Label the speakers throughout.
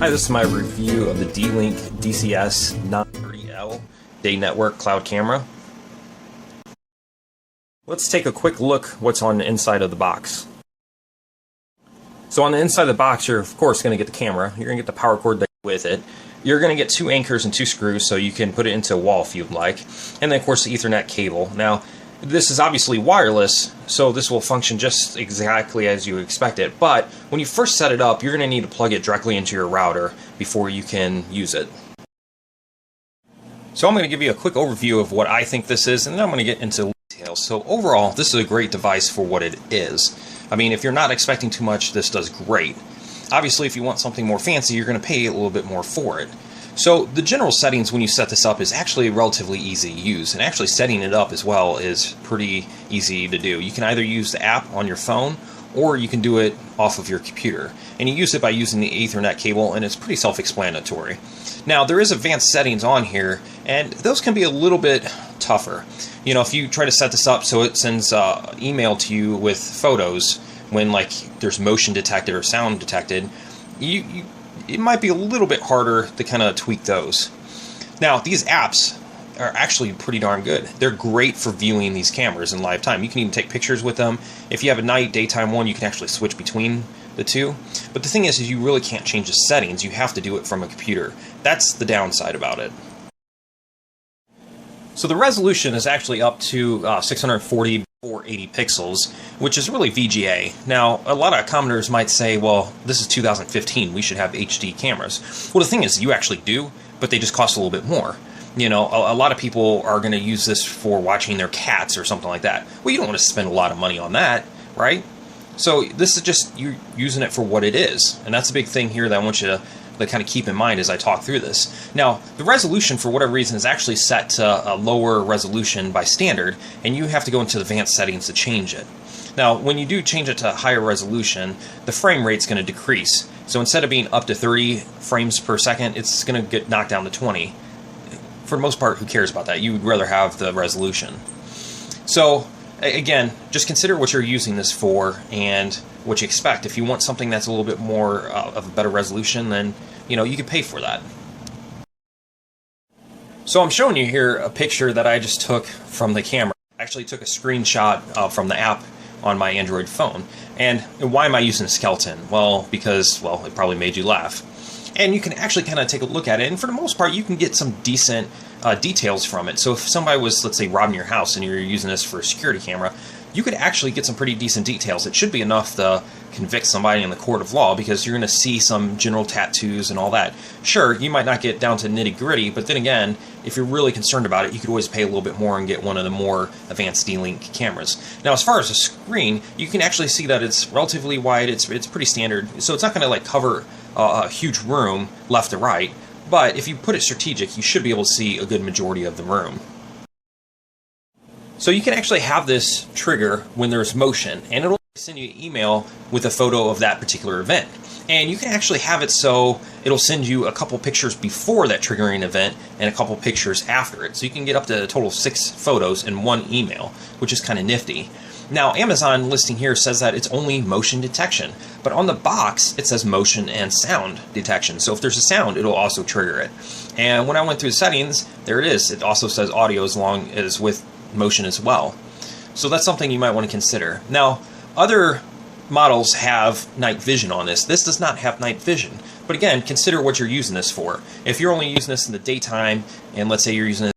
Speaker 1: Hi, this is my review of the D-Link DCS-930L Day Network Cloud Camera. Let's take a quick look what's on the inside of the box. So on the inside of the box, you're of course going to get the camera. You're going to get the power cord with it. You're going to get 2 anchors and 2 screws so you can put it into a wall if you'd like. And then of course the Ethernet cable. Now this is obviously wireless, so this will function just exactly as you expect it. But when you first set it up, you're going to need to plug it directly into your router before you can use it. So I'm going to give you a quick overview of what I think this is, and then I'm going to get into details. So overall, this is a great device for what it is. I mean, if you're not expecting too much, this does great. Obviously, if you want something more fancy, you're going to pay a little bit more for it. So the general settings when you set this up is actually relatively easy to use, and actually setting it up as well is pretty easy to do. You can either use the app on your phone or you can do it off of your computer, and you use it by using the Ethernet cable, and it's pretty self-explanatory. Now there is advanced settings on here, and those can be a little bit tougher. You know, if you try to set this up so it sends email to you with photos when like there's motion detected or sound detected, it might be a little bit harder to kind of tweak those. Now, these apps are actually pretty darn good. They're great for viewing these cameras in live time. You can even take pictures with them. If you have a night, daytime one, you can actually switch between the two. But the thing is you really can't change the settings. You have to do it from a computer. That's the downside about it. So the resolution is actually up to 640 by 480 pixels, which is really VGA. Now, a lot of commenters might say, well, this is 2015, we should have HD cameras. Well, the thing is, you actually do, but they just cost a little bit more. You know, a lot of people are going to use this for watching their cats or something like that. Well, you don't want to spend a lot of money on that, right? So this is just you using it for what it is, and that's a big thing here that I want you to kind of keep in mind as I talk through this. Now, the resolution, for whatever reason, is actually set to a lower resolution by standard, and you have to go into the advanced settings to change it. Now, when you do change it to higher resolution, the frame rate's going to decrease. So instead of being up to 30 frames per second, it's going to get knocked down to 20. For the most part, who cares about that? You would rather have the resolution. So, again, just consider what you're using this for and what you expect. If you want something that's a little bit more of a better resolution, then you can pay for that. So I'm showing you here a picture that I just took from the camera. I actually took a screenshot from the app on my Android phone. And why am I using a skeleton? Well, because, it probably made you laugh. And you can actually kind of take a look at it, and for the most part, you can get some decent details from it. So if somebody was, let's say, robbing your house and you're using this for a security camera, you could actually get some pretty decent details. It should be enough to convict somebody in the court of law, because you're going to see some general tattoos and all that. Sure, you might not get down to nitty-gritty, but then again, if you're really concerned about it, you could always pay a little bit more and get one of the more advanced D-Link cameras. Now, as far as the screen, you can actually see that it's relatively wide. It's pretty standard, so it's not going to like cover a huge room left to right, but if you put it strategic, you should be able to see a good majority of the room. So you can actually have this trigger when there's motion, and it'll send you an email with a photo of that particular event. And you can actually have it so it'll send you a couple pictures before that triggering event and a couple pictures after it. So you can get up to a total of 6 photos in one email, which is kind of nifty. Now, Amazon listing here says that it's only motion detection, but on the box it says motion and sound detection. So if there's a sound, it'll also trigger it. And when I went through the settings, there it is. It also says audio as long as with motion as well. So that's something you might want to consider. Now, other models have night vision on this. This does not have night vision. But again, consider what you're using this for. If you're only using this in the daytime, and let's say you're using it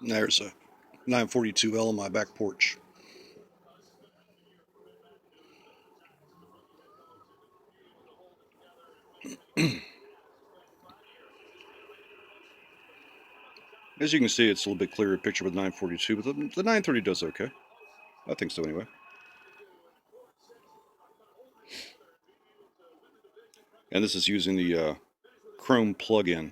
Speaker 2: There's a 942L on my back porch. As you can see, it's a little bit clearer picture with 942, but the 930 does okay. I think so anyway. And this is using the Chrome plugin.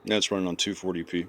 Speaker 2: That's running on 240p.